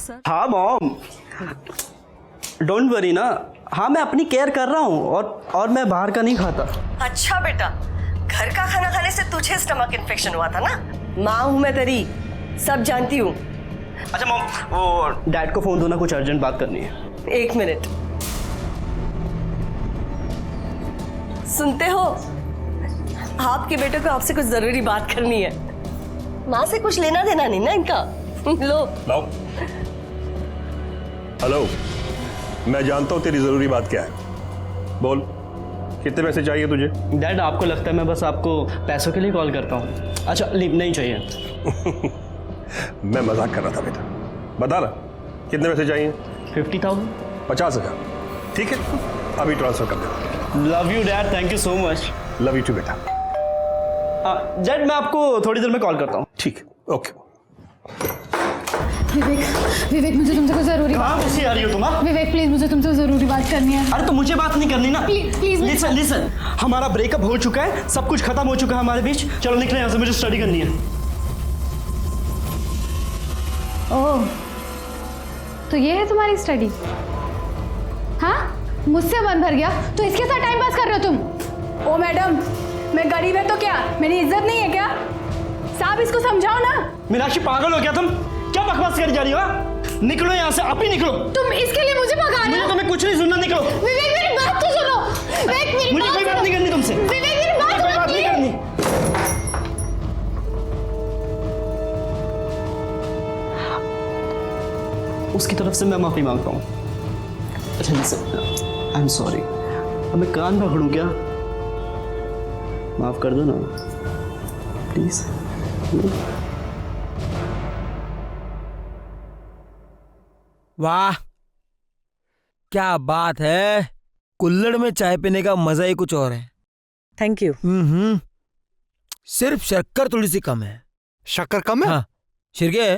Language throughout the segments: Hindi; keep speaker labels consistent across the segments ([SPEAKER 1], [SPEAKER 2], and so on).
[SPEAKER 1] सर।
[SPEAKER 2] हाँ मॉम, डोंट वरी ना। हाँ मैं अपनी केयर कर रहा हूँ और मैं बाहर का नहीं खाता।
[SPEAKER 3] अच्छा बेटा, घर का खाना खाने से तुझे स्टमक इन्फेक्शन हुआ था ना? माँ हूँ मैं तेरी, सब जानती हूँ।
[SPEAKER 2] अच्छा मॉम, वो डैड को फोन दो ना, कुछ अर्जेंट बात करनी है।
[SPEAKER 3] 1 मिनट। सुनते हो? आपके बेटे को आपसे कुछ जरूरी बात करनी है। माँ से कुछ लेना देना नहीं ना इनका। लो।
[SPEAKER 4] लाओ। हेलो, मैं जानता हूँ तेरी जरूरी बात क्या है। बोल, कितने पैसे चाहिए तुझे?
[SPEAKER 2] डैड आपको लगता है मैं बस आपको पैसों के लिए कॉल करता हूँ? अच्छा लीव नहीं चाहिए।
[SPEAKER 4] मैं मजाक कर रहा था बेटा। बता ना, कितने पैसे चाहिए?
[SPEAKER 2] 50,000।
[SPEAKER 4] 50,000। ठीक है, अभी ट्रांसफर कर देता।
[SPEAKER 2] Love you dad, thank you so much.
[SPEAKER 4] Love you too बेटा।
[SPEAKER 2] डैड मैं आपको थोड़ी देर में कॉल करता हूँ।
[SPEAKER 4] ठीक है, ओके।
[SPEAKER 1] विवेक मुझे तुमसे कुछ जरूरी
[SPEAKER 2] कहाँ कैसी आ रही हो तुम?
[SPEAKER 1] विवेक प्लीज मुझे तुमसे जरूरी बात करनी है।
[SPEAKER 2] अरे तो मुझे बात नहीं करनी ना।
[SPEAKER 1] प्लीज
[SPEAKER 2] लिसन, हमारा ब्रेकअप हो चुका है, सब कुछ खत्म हो चुका है हमारे बीच। चलो निकले यहाँ से, मुझे स्टडी करनी है।
[SPEAKER 1] ओह, तो ये है तुम्हारी स्टडी? हाँ, मुझसे मन भर गया तो इसके साथ टाइम पास कर रहे हो तुम?
[SPEAKER 5] ओ मैडम, मैं गरीब है तो क्या मेरी इज्जत नहीं है क्या? साहब इसको समझाओ ना।
[SPEAKER 2] मीनाक्षी पागल हो क्या तुम? क्या बकवास कर जा रही हो? निकलो यहाँ से, आप ही निकलो।
[SPEAKER 1] तुम इसके लिए मुझे भगा रहे
[SPEAKER 2] मुझे
[SPEAKER 1] हो?
[SPEAKER 2] तुम्हें कुछ नहीं सुनना, निकलो।
[SPEAKER 1] विवेक मेरी बात तो सुनो। विवेक मेरी
[SPEAKER 2] मुझे कोई बात नहीं करनी तुमसे।
[SPEAKER 1] विवेक मेरी बात
[SPEAKER 2] कोई बात नहीं करनी। उसकी तरफ से मैं माफी मांगता हूँ। अच्छा लिसन, आई एम सॉरी। अब मैं कान पकड़ूं क्या? माफ कर दो ना प्लीज।
[SPEAKER 6] वाह, क्या बात है। कुल्हड़ में चाय पीने का मजा ही कुछ और है।
[SPEAKER 3] Thank you.
[SPEAKER 6] सिर्फ शक्कर थोड़ी सी कम है।
[SPEAKER 7] शक्कर कम है?
[SPEAKER 6] हाँ शिरके,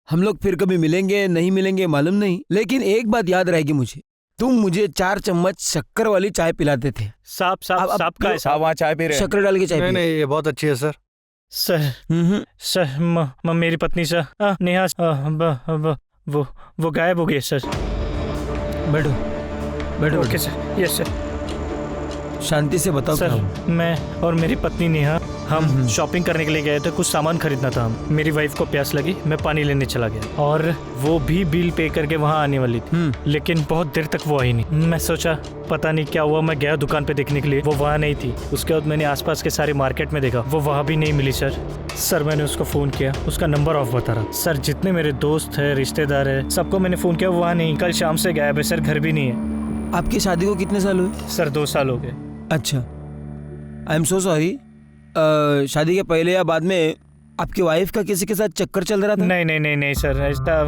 [SPEAKER 6] हम लोग फिर कभी मिलेंगे नहीं मिलेंगे मालूम नहीं, लेकिन एक बात याद रहेगी मुझे, तुम मुझे 4 चम्मच शक्कर वाली चाय पिलाते थे।
[SPEAKER 7] साहब का है साहब, वहाँ चाय पी रहे हैं।
[SPEAKER 6] शक्कर डाल के चाय
[SPEAKER 7] नहीं
[SPEAKER 6] पी।
[SPEAKER 7] नहीं, ये बहुत अच्छी है सर।
[SPEAKER 8] सर मेरी पत्नी सर नेहा वो गायब हो गई सर।
[SPEAKER 6] बैठो बैठो।
[SPEAKER 8] Okay sir. Yes sir.
[SPEAKER 6] शांति से बताओ क्या
[SPEAKER 8] सर
[SPEAKER 6] हुआ?
[SPEAKER 8] मैं और मेरी पत्नी नेहा हम शॉपिंग करने के लिए गए थे, कुछ सामान खरीदना था। मेरी वाइफ को प्यास लगी, मैं पानी लेने चला गया और वो भी बिल पे करके वहाँ आने वाली थी, लेकिन बहुत देर तक वो आई नहीं। मैं सोचा पता नहीं क्या हुआ, मैं गया दुकान पे देखने के लिए, वो वहाँ नहीं थी। उसके बाद मैंने आसपास के सारे मार्केट में देखा, वो वहाँ भी नहीं मिली सर। मैंने उसको फ़ोन किया, उसका नंबर ऑफ बता रहा। सर जितने मेरे दोस्त है रिश्तेदार है सबको मैंने फ़ोन किया, वो वहाँ नहीं। कल शाम से गायब है सर, घर भी नहीं है।
[SPEAKER 6] आपकी शादी को कितने साल हुए?
[SPEAKER 8] सर 2 साल हो गए।
[SPEAKER 6] अच्छा, आई एम सो सॉरी। शादी के पहले या बाद में आपकी वाइफ का किसी के साथ चक्कर चल रहा था?
[SPEAKER 8] नहीं सर, ऐसा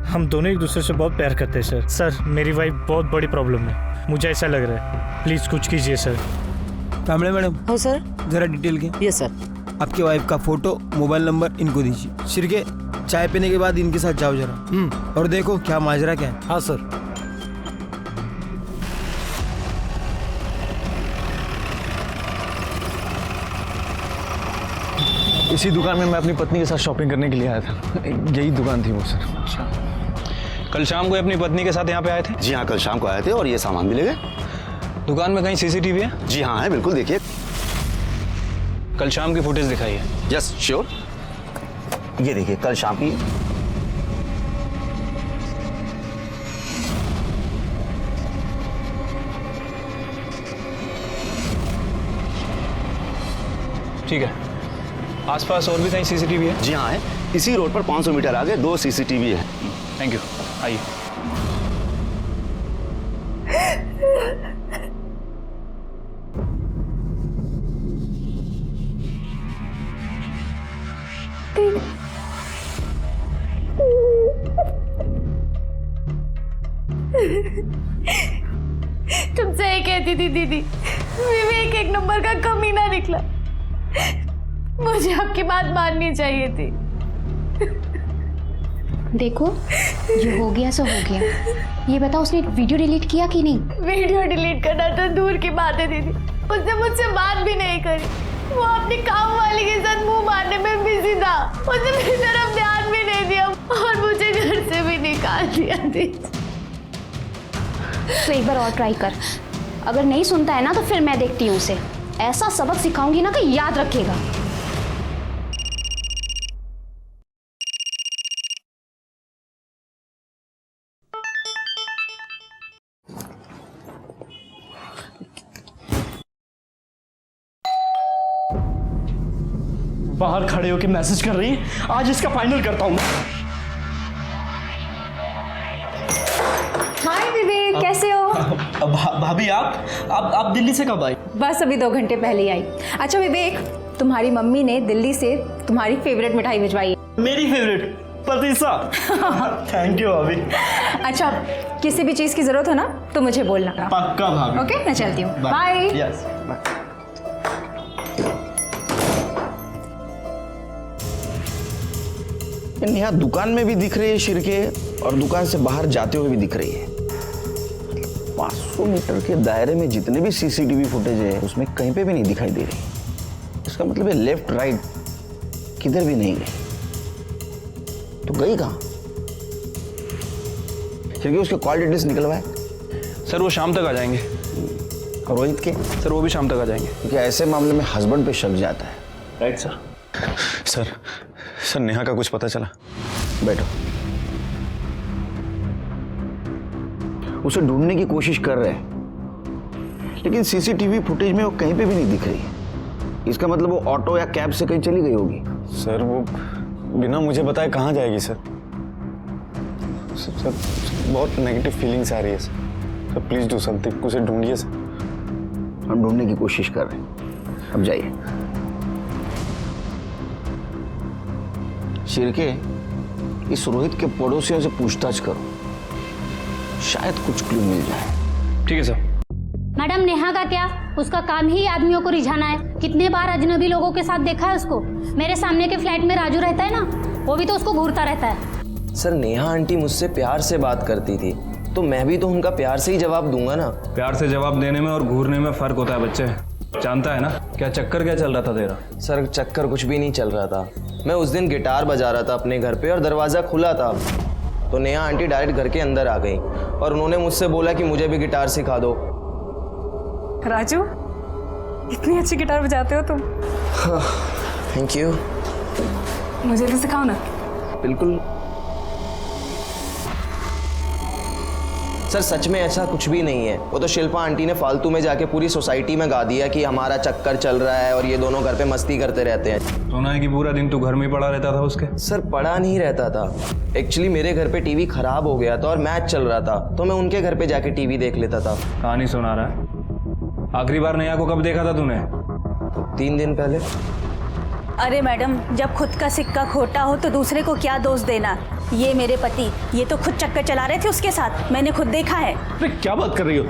[SPEAKER 8] हम दोनों एक दूसरे से बहुत प्यार करते हैं सर। मेरी वाइफ बहुत बड़ी प्रॉब्लम है, मुझे ऐसा लग रहा है, प्लीज कुछ कीजिए सर।
[SPEAKER 6] कामड़े मैडम।
[SPEAKER 3] हाँ सर।
[SPEAKER 6] जरा डिटेल के।
[SPEAKER 3] Yes sir.
[SPEAKER 6] आपकी वाइफ का फोटो, मोबाइल नंबर इनको दीजिए। शिरके, चाय पीने के बाद इनके साथ जाओ जरा और देखो क्या माजरा क्या है।
[SPEAKER 7] हाँ सर। इसी दुकान में मैं अपनी पत्नी के साथ शॉपिंग करने के लिए आया था। यही दुकान थी वो सर।
[SPEAKER 9] अच्छा, कल शाम को अपनी पत्नी के साथ यहाँ पे आए थे?
[SPEAKER 10] जी हाँ, कल शाम को आए थे और ये सामान भी ले गए।
[SPEAKER 9] दुकान में कहीं सीसीटीवी है?
[SPEAKER 10] जी हाँ है, बिल्कुल देखिए।
[SPEAKER 9] कल शाम की फुटेज दिखाइए।
[SPEAKER 10] Yes sure. ये देखिए कल शाम की।
[SPEAKER 9] ठीक है, आसपास और भी कहीं सीसीटीवी है?
[SPEAKER 10] जी हाँ है, इसी रोड पर 500 मीटर आगे 2 सीसीटीवी है।
[SPEAKER 9] थैंक यू, आइए।
[SPEAKER 1] तुमसे ये कहती थी दीदी, विवेक 1 नंबर का कमीना निकला। मुझे आपकी बात माननी चाहिए थी।
[SPEAKER 11] देखो, जो हो गया सो हो गया। ये बताओ उसने वीडियो डिलीट किया कि नहीं?
[SPEAKER 1] वीडियो डिलीट करना तो दूर की बात है दीदी, उसने मुझसे बात भी नहीं करी। वो अपनी काम वाली के साथ मुंह मारने में बिजी था, उसने मेरी तरफ ध्यान भी नहीं दिया। और मुझे घर से भी निकाल दिया दीदी।
[SPEAKER 11] तो एक बार और ट्राई कर, अगर नहीं सुनता है ना तो फिर मैं देखती हूँ उसे। ऐसा सबक सिखाऊंगी ना कि याद रखेगा।
[SPEAKER 2] बाहर खड़े होके मैसेज कर रही है, आज इसका फाइनल करता हूं मैं।
[SPEAKER 5] हाय विवेक, कैसे हो?
[SPEAKER 2] भाभी आप दिल्ली से कब आई?
[SPEAKER 5] बस अभी 2 घंटे पहले ही आई। अच्छा विवेक, तुम्हारी मम्मी ने दिल्ली से तुम्हारी फेवरेट मिठाई भिजवाई है।
[SPEAKER 2] मेरी फेवरेट पतीसा। थैंक यू भाभी।
[SPEAKER 5] अच्छा, किसी भी चीज की जरूरत हो ना तो मुझे बोलना।
[SPEAKER 2] पक्का भाभी।
[SPEAKER 5] ओके, मैं चलती हूँ। बाय।
[SPEAKER 2] Yes bye.
[SPEAKER 10] नेहा दुकान में भी दिख रही है शिरके, और दुकान से बाहर जाते हुए भी दिख रही है। 500 मीटर के दायरे में जितने भी सीसीटीवी फुटेज है उसमें कहीं पे भी नहीं दिखाई दे रही। इसका मतलब है लेफ्ट राइट किधर भी नहीं गई। तो गई कहाँ? शिरके उसके कॉल डिटेल्स निकलवाए?
[SPEAKER 9] सर वो शाम तक आ जाएंगे।
[SPEAKER 10] और रोहित के?
[SPEAKER 9] सर वो भी शाम तक आ जाएंगे।
[SPEAKER 10] क्योंकि ऐसे मामले में हस्बैंड पे शक जाता है।
[SPEAKER 2] Right sir.
[SPEAKER 9] सर नेहा का कुछ पता चला?
[SPEAKER 10] बैठो। उसे ढूंढने की कोशिश कर रहे हैं, लेकिन सीसीटीवी फुटेज में वो कहीं पे भी नहीं दिख रही है। इसका मतलब वो ऑटो या कैब से कहीं चली गई होगी।
[SPEAKER 9] सर वो बिना मुझे बताए कहाँ जाएगी सर? सर बहुत नेगेटिव फीलिंग्स आ रही है सर। प्लीज डू समथिंग, उसे ढूंढिए सर।
[SPEAKER 10] हम ढूंढने की कोशिश कर रहे हैं, अब जाइए। शिरके, इस रोहित के पड़ोसियों से पूछताछ करो, शायद कुछ क्लू मिल जाए।
[SPEAKER 9] ठीक है सर।
[SPEAKER 11] मैडम नेहा का क्या? उसका काम ही आदमियों को रिझाना है। कितने बार अजनबी लोगों के साथ देखा है उसको। मेरे सामने के फ्लैट में राजू रहता है ना, वो भी तो उसको घूरता रहता है।
[SPEAKER 12] सर नेहा आंटी मुझसे प्यार से बात करती थी, तो मैं भी तो उनका प्यार से ही जवाब दूंगा ना।
[SPEAKER 9] प्यार से जवाब देने में और घूरने में फर्क होता है बच्चे, जानता है ना। क्या चक्कर क्या चल रहा था तेरा?
[SPEAKER 12] सर चक्कर कुछ भी नहीं चल रहा था। मैं उस दिन गिटार बजा रहा था अपने घर पे और दरवाज़ा खुला था, तो नेहा आंटी डायरेक्ट घर के अंदर आ गई और उन्होंने मुझसे बोला कि मुझे भी गिटार सिखा दो।
[SPEAKER 5] राजू, इतनी अच्छी गिटार बजाते हो तुम।
[SPEAKER 12] Thank you.
[SPEAKER 5] मुझे भी सिखाओ ना।
[SPEAKER 12] बिल्कुल। सर सच में ऐसा कुछ भी नहीं है। वो तो शिल्पा आंटी ने फालतू में जाके पूरी सोसाइटी में गा दिया कि हमारा चक्कर चल रहा है और ये दोनों घर पे मस्ती करते रहते हैं।
[SPEAKER 9] सुना है कि पूरा दिन तू घर में पड़ा रहता था उसके?
[SPEAKER 12] सर पड़ा नहीं रहता था, एक्चुअली मेरे घर पे टीवी खराब हो गया था और मैच चल रहा था, तो मैं उनके घर पे जाके टीवी देख लेता था।
[SPEAKER 9] कहानी सुना रहा है। आखिरी बार नेहा को कब देखा था तूने?
[SPEAKER 12] 3 दिन पहले।
[SPEAKER 5] अरे मैडम, जब खुद का सिक्का खोटा हो तो दूसरे को क्या दोष देना। ये मेरे पति, ये तो खुद चक्कर चला रहे थे उसके साथ, मैंने खुद देखा है।
[SPEAKER 7] अरे क्या बात कर रही हो?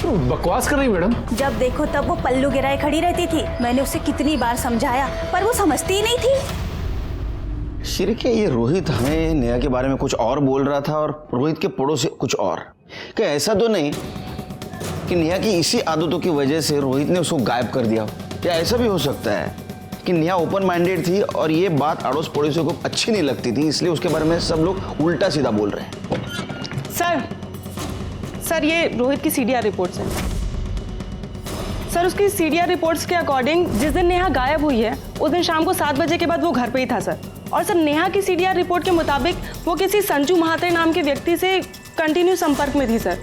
[SPEAKER 7] तुम बकवास कर रही हो मैडम।
[SPEAKER 5] जब देखो तब वो पल्लू गिराए खड़ी रहती थी। मैंने उसे कितनी बार समझाया पर वो समझती ही नहीं थी।
[SPEAKER 10] शिरके, ये रोहित हमें नेहा के बारे में कुछ और बोल रहा था और रोहित के पड़ोसी कुछ और। क्या ऐसा तो नहीं कि नेहा की इसी आदतों की वजह से रोहित ने उसको गायब कर दिया? क्या ऐसा भी हो सकता है कि नेहा ओपन माइंडेड थी और ये बात अड़ोस पड़ोसियों को अच्छी नहीं लगती थी, इसलिए उसके बारे में सब लोग उल्टा सीधा बोल रहे हैं?
[SPEAKER 13] सर ये रोहित की सीडीआर रिपोर्ट्स हैं। सर उसकी सीडीआर रिपोर्ट्स के अकॉर्डिंग जिस दिन नेहा गायब हुई है उस दिन शाम को 7 बजे के बाद वो घर पे ही था सर। और सर नेहा की सीडीआर रिपोर्ट के मुताबिक वो किसी संजू महात्रे नाम के व्यक्ति से कंटिन्यू संपर्क में थी सर।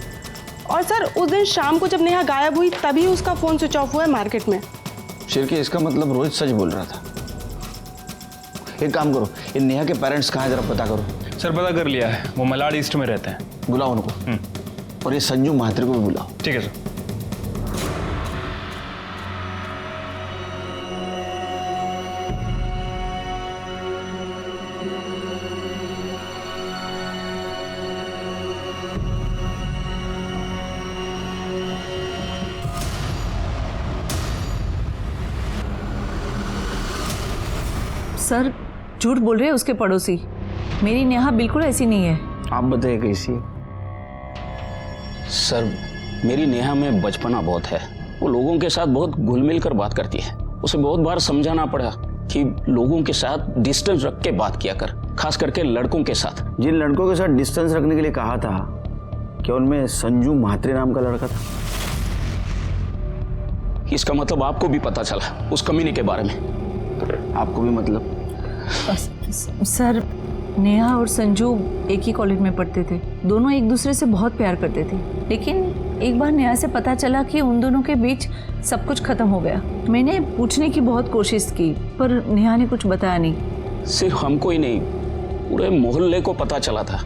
[SPEAKER 13] और सर उस दिन शाम को जब नेहा गायब हुई तभी उसका फ़ोन स्विच ऑफ हुआ है मार्केट में।
[SPEAKER 10] शिरके, इसका मतलब रोहित सच बोल रहा था। एक काम करो, इन नेहा के पेरेंट्स कहाँ हैं जरा पता करो।
[SPEAKER 9] सर पता कर लिया है, वो मलाड ईस्ट में रहते हैं।
[SPEAKER 10] बुलाओ उनको। और ये संजू महात्रे को भी बुलाओ।
[SPEAKER 9] ठीक है सर।
[SPEAKER 14] सर झूठ बोल रहे हैं उसके पड़ोसी। मेरी नेहा बिल्कुल ऐसी नहीं है।
[SPEAKER 10] आप बताइए कैसी?
[SPEAKER 15] सर मेरी नेहा में बचपना बहुत है। वो लोगों के साथ बहुत घुल मिल कर बात करती है। उसे बहुत बार समझाना पड़ा कि लोगों के साथ डिस्टेंस रख के बात किया कर। खास करके लड़कों के साथ।
[SPEAKER 10] जिन लड़कों के साथ डिस्टेंस रखने के लिए कहा था, क्या उनमें संजू म्हात्रे नाम का लड़का था?
[SPEAKER 15] इसका मतलब आपको भी पता चला उस कमीने के बारे में?
[SPEAKER 10] आपको भी मतलब?
[SPEAKER 14] सर, नेहा और संजू एक ही कॉलेज में पढ़ते थे, दोनों एक दूसरे से बहुत प्यार करते थे। लेकिन एक बार नेहा से पता चला कि उन दोनों के बीच सब कुछ खत्म हो गया। मैंने पूछने की बहुत कोशिश की पर नेहा ने कुछ बताया नहीं।
[SPEAKER 15] सिर्फ हमको ही नहीं, पूरे मोहल्ले को पता चला था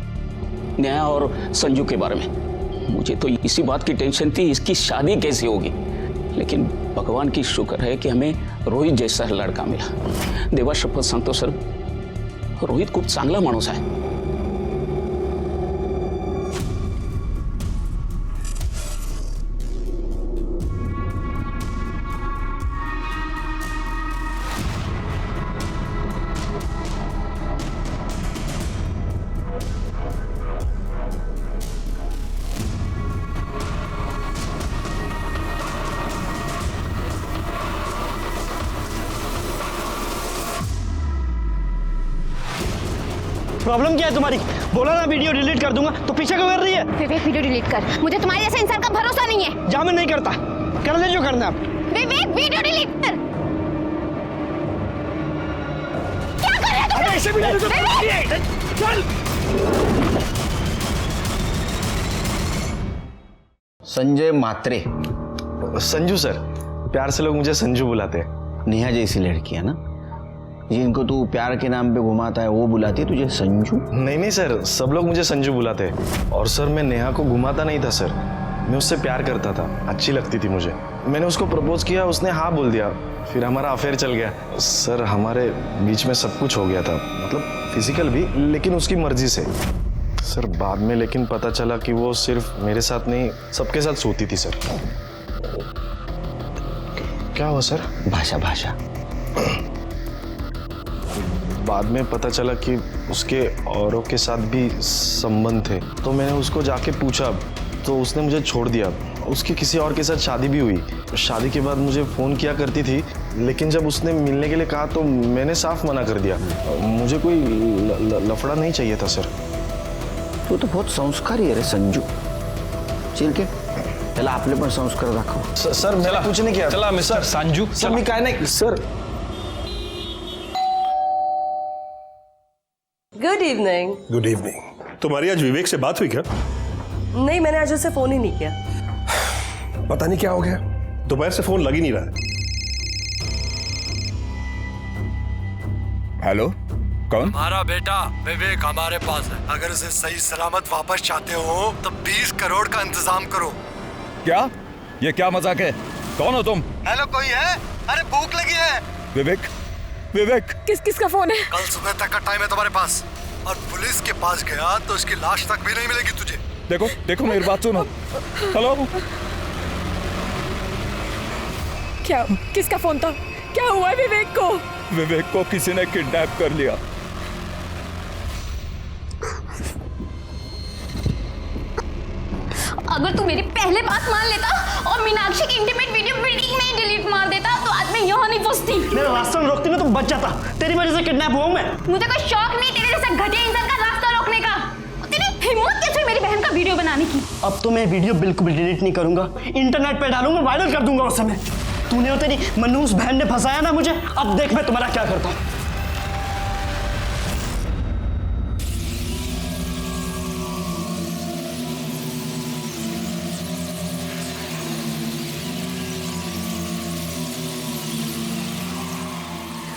[SPEAKER 15] नेहा और संजू के बारे में। मुझे तो इसी बात की टेंशन थी, इसकी शादी कैसे होगी। लेकिन भगवान की शुक्र है कि हमें रोहित जैसा लड़का मिला। देवा शपथ सांगतो सर, रोहित खूप चांगला माणूस आहे।
[SPEAKER 2] प्रॉब्लम क्या है तुम्हारी? बोला ना वीडियो डिलीट कर दूंगा, तो पीछे क्यों कर रही है?
[SPEAKER 1] विवेक, वीडियो डिलीट कर। मुझे तुम्हारे जैसे इंसान का भरोसा नहीं है।
[SPEAKER 2] जा, मैं नहीं करता। कर ले जो करना है।
[SPEAKER 1] विवेक, वीडियो डिलीट कर। क्या कर रहे हो तुम?
[SPEAKER 2] ऐसे भी नहीं चल।
[SPEAKER 10] संजय म्हात्रे।
[SPEAKER 9] संजू सर, प्यार से लोग मुझे संजू बुलाते हैं।
[SPEAKER 10] नेहा जैसी लड़की है ना, जिनको तू प्यार के नाम पे घुमाता है, वो बुलाती है तुझे संजू?
[SPEAKER 9] नहीं नहीं सर, सब लोग मुझे संजू बुलाते हैं। और सर, मैं नेहा को घुमाता नहीं था सर, मैं उससे प्यार करता था, अच्छी लगती थी मुझे। मैंने उसको प्रपोज किया, उसने हाँ बोल दिया, फिर हमारा अफेयर चल गया। सर, हमारे बीच में सब कुछ हो गया था, मतलब फिजिकल भी, लेकिन उसकी मर्जी से। सर, बाद में लेकिन पता चला कि वो सिर्फ मेरे साथ नहीं, सबके साथ सोती थी सर। क्या हुआ सर?
[SPEAKER 10] भाषा भाषा।
[SPEAKER 9] बाद में पता चला कि उसके औरों के साथ भी संबंध थे, तो मैंने उसको जाके पूछा तो उसने मुझे छोड़ दिया। उसकी किसी और के साथ शादी भी हुई। शादी के बाद मुझे फ़ोन किया करती थी, लेकिन जब उसने मिलने के लिए कहा तो मैंने साफ मना कर दिया। मुझे कोई लफड़ा नहीं चाहिए था सर।
[SPEAKER 10] तू तो बहुत संस्कारी है रे संजू। चल के त्याला आपले पण संस्कार दाखव।
[SPEAKER 9] सर, मैंने कुछ नहीं किया।
[SPEAKER 7] चला मिस्टर संजू,
[SPEAKER 9] सर मी काय नाही sir.
[SPEAKER 3] Good evening.
[SPEAKER 4] Good evening. तुम्हारी आज विवेक से बात हुई क्या?
[SPEAKER 3] नहीं, मैंने आज उसे फोन ही नहीं किया।
[SPEAKER 4] पता नहीं क्या हो गया, दोपहर से फोन लग ही नहीं रहा है।
[SPEAKER 16] हेलो, कौन?
[SPEAKER 17] हमारा बेटा विवेक हमारे पास है। अगर उसे सही सलामत वापस चाहते हो तो 20 करोड़ का इंतजाम करो।
[SPEAKER 16] क्या? ये क्या मजाक है? कौन हो तुम?
[SPEAKER 17] हेलो, कोई है? अरे भूख लगी है।
[SPEAKER 16] विवेक, विवेक।
[SPEAKER 14] किसका फोन है?
[SPEAKER 17] कल सुबह तक का टाइम है तुम्हारे पास, और पुलिस के पास गया तो उसकी लाश तक भी नहीं मिलेगी तुझे।
[SPEAKER 16] देखो देखो, मेरी बात सुनो। हेलो,
[SPEAKER 14] क्या? किसका फोन था? क्या हुआ विवेक को?
[SPEAKER 16] विवेक को किसी ने किडनैप कर लिया।
[SPEAKER 1] अगर तू मेरी पहले बात मान लेता और मीनाक्षी की इंटीमेट वीडियो मीटिंग में ही डिलीट मार देता तो आज मैं यहाँ नहीं फंसती।
[SPEAKER 2] मेरा रास्ता में रोकती में तो बच जाता। तेरी वजह से किडनैप हुआ हूं मैं।
[SPEAKER 1] मुझे कोई शौक नहीं तेरे जैसा घटिया इंसान का रास्ता रोकने का। तेरी हिम्मत कैसे मेरी बहन का वीडियो बनाने की?
[SPEAKER 2] अब तो मैं वीडियो बिल्कुल भी डिलीट नहीं करूंगा, इंटरनेट पे डालूंगा, वायरल कर दूंगा। उस समय तूने और तेरी मनहूस बहन ने फंसाया ना मुझे, अब देख मैं तुम्हारा क्या करता हूं।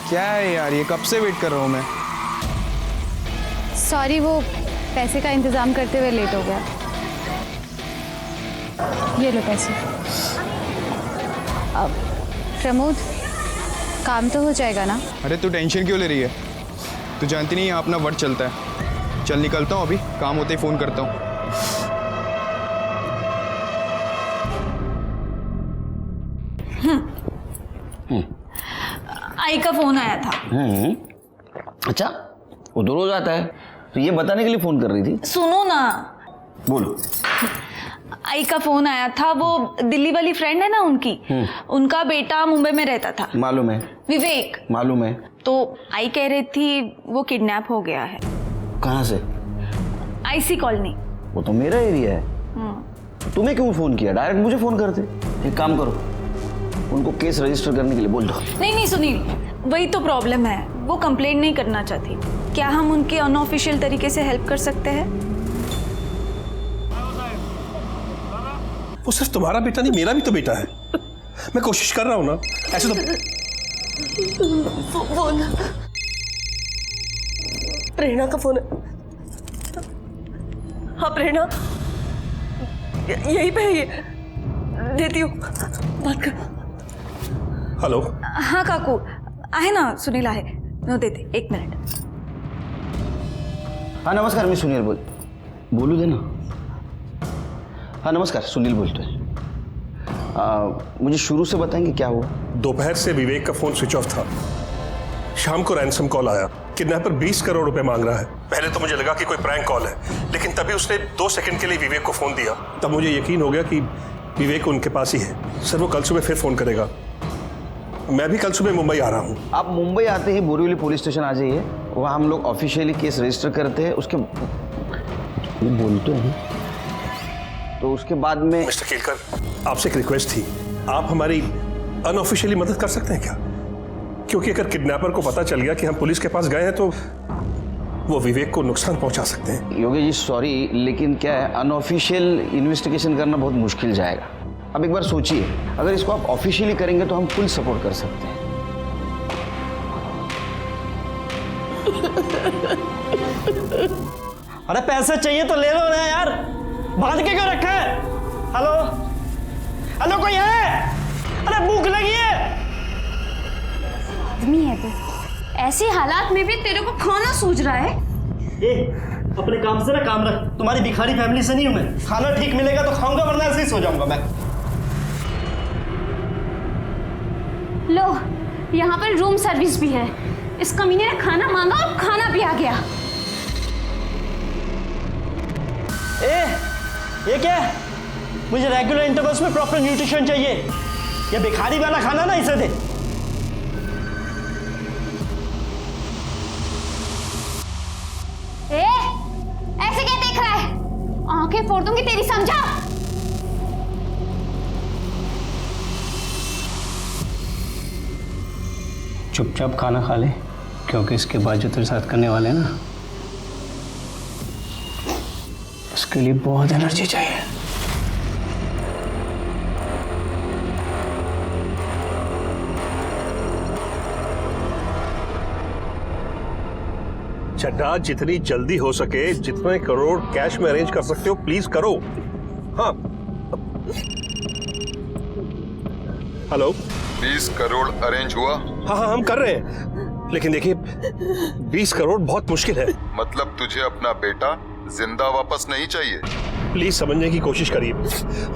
[SPEAKER 7] क्या है यार, ये कब से वेट कर रहा हूँ मैं।
[SPEAKER 1] सॉरी, वो पैसे का इंतजाम करते हुए लेट हो गया। ये लो पैसे। अब प्रमोद, काम तो हो जाएगा ना?
[SPEAKER 7] अरे तू टेंशन क्यों ले रही है? तू जानती नहीं यहाँ अपना वर्ड चलता है। चल निकलता हूँ, अभी काम होते ही फ़ोन करता हूँ।
[SPEAKER 5] आई का फोन आया था।
[SPEAKER 10] अच्छा, वो तो रोज आता है, तो ये बताने के लिए फोन कर रही थी?
[SPEAKER 5] सुनो ना।
[SPEAKER 10] बोलो।
[SPEAKER 5] आई का फोन आया था, वो दिल्ली वाली फ्रेंड है ना उनकी, उनका बेटा मुंबई में रहता था।
[SPEAKER 10] मालूम है।
[SPEAKER 5] विवेक।
[SPEAKER 10] मालूम है।
[SPEAKER 5] तो आई कह रही थी वो किडनैप हो गया है।
[SPEAKER 10] कहाँ से?
[SPEAKER 5] IC colony.
[SPEAKER 10] वो तो मेरा एरिया है। तुम्हें क्यों फोन किया? डायरेक्ट मुझे फोन करते। एक काम करो, उनको केस रजिस्टर करने के लिए बोल दो।
[SPEAKER 5] नहीं सुनील, वही तो प्रॉब्लम है, वो कंप्लेंट नहीं करना चाहती। क्या हम उनके अनऑफिशियल तरीके से हेल्प कर सकते हैं?
[SPEAKER 4] वो सिर्फ तुम्हारा बेटा नहीं, मेरा भी तो बेटा है। मैं कोशिश कर रहा हूं ना, ऐसे तो।
[SPEAKER 3] फोन प्रेरणा का फोन है। हाँ प्रेरणा, यही पे है, ये देती हूँ, बात कर।
[SPEAKER 4] हेलो।
[SPEAKER 5] हाँ काकू, आहे ना, सुनील आहे, नो देते, 1 मिनट।
[SPEAKER 10] हाँ नमस्कार, मैं सुनील बोलू दे ना। हाँ नमस्कार, सुनील बोलते हैं। मुझे शुरू से बताएंगे क्या हुआ?
[SPEAKER 4] दोपहर से विवेक का फोन स्विच ऑफ था। शाम को रैंसम कॉल आया, किडनैपर 20 करोड़ रुपए मांग रहा है। पहले तो मुझे लगा कि कोई प्रैंक कॉल है, लेकिन तभी उसने 2 सेकंड के लिए विवेक को फोन दिया। तब मुझे यकीन हो गया कि विवेक उनके पास ही है। सर वो कल सुबह फिर फोन करेगा। मैं भी कल सुबह मुंबई आ रहा हूँ।
[SPEAKER 10] आप मुंबई आते ही बोरीवली पुलिस स्टेशन आ जाइए, वहाँ हम लोग ऑफिशियली केस रजिस्टर करते हैं। उसके बोलते हैं तो उसके बाद में।
[SPEAKER 4] मिस्टर केलकर, आपसे एक रिक्वेस्ट थी, आप हमारी अनऑफिशियली मदद कर सकते हैं क्या? क्योंकि अगर किडनैपर को पता चल गया कि हम पुलिस के पास गए हैं तो वो विवेक को नुकसान पहुंचा सकते हैं।
[SPEAKER 10] योगेश जी सॉरी, लेकिन क्या है, अनऑफिशियल इन्वेस्टिगेशन करना बहुत मुश्किल जाएगा। अब एक बार सोचिए, अगर इसको आप ऑफिशियली करेंगे तो हम फुल सपोर्ट कर सकते हैं।
[SPEAKER 2] अरे पैसे चाहिए तो ले लो ना यार, बांध के क्यों रखा है? हेलो हेलो, कोई है? अरे भूख लगी है।
[SPEAKER 5] आदमी है तो ऐसे हालात में भी तेरे को खाना सूझ रहा है?
[SPEAKER 2] अपने काम से ना काम रख, तुम्हारी भिखारी फैमिली से नहीं हूं मैं। खाना ठीक मिलेगा तो खाऊंगा, वरना ऐसे ही सो जाऊंगा मैं।
[SPEAKER 11] लो, यहाँ पर रूम सर्विस भी है। इस कमीने ने खाना मांगा और खाना भी आ गया।
[SPEAKER 2] ये क्या है? मुझे रेगुलर इंटरवल्स में प्रॉपर न्यूट्रिशन चाहिए। ये भिखारी वाला खाना ना इसे दे।
[SPEAKER 11] ऐसे क्या देख रहा है? आंखें फोड़ दूंगी तेरी, समझा?
[SPEAKER 2] चुपचाप खाना खा ले, क्योंकि इसके बाद जो तेरे साथ करने वाले हैं ना, उसके लिए बहुत एनर्जी चाहिए।
[SPEAKER 4] चड्डा, जितनी जल्दी हो सके, जितने करोड़ कैश में अरेंज कर सकते हो प्लीज करो। हाँ हेलो।
[SPEAKER 18] 20 करोड़ अरेंज हुआ?
[SPEAKER 4] हाँ हम कर रहे हैं, लेकिन देखिए 20 करोड़ बहुत मुश्किल है।
[SPEAKER 18] मतलब तुझे अपना बेटा जिंदा वापस नहीं चाहिए?
[SPEAKER 4] प्लीज समझने की कोशिश करिए,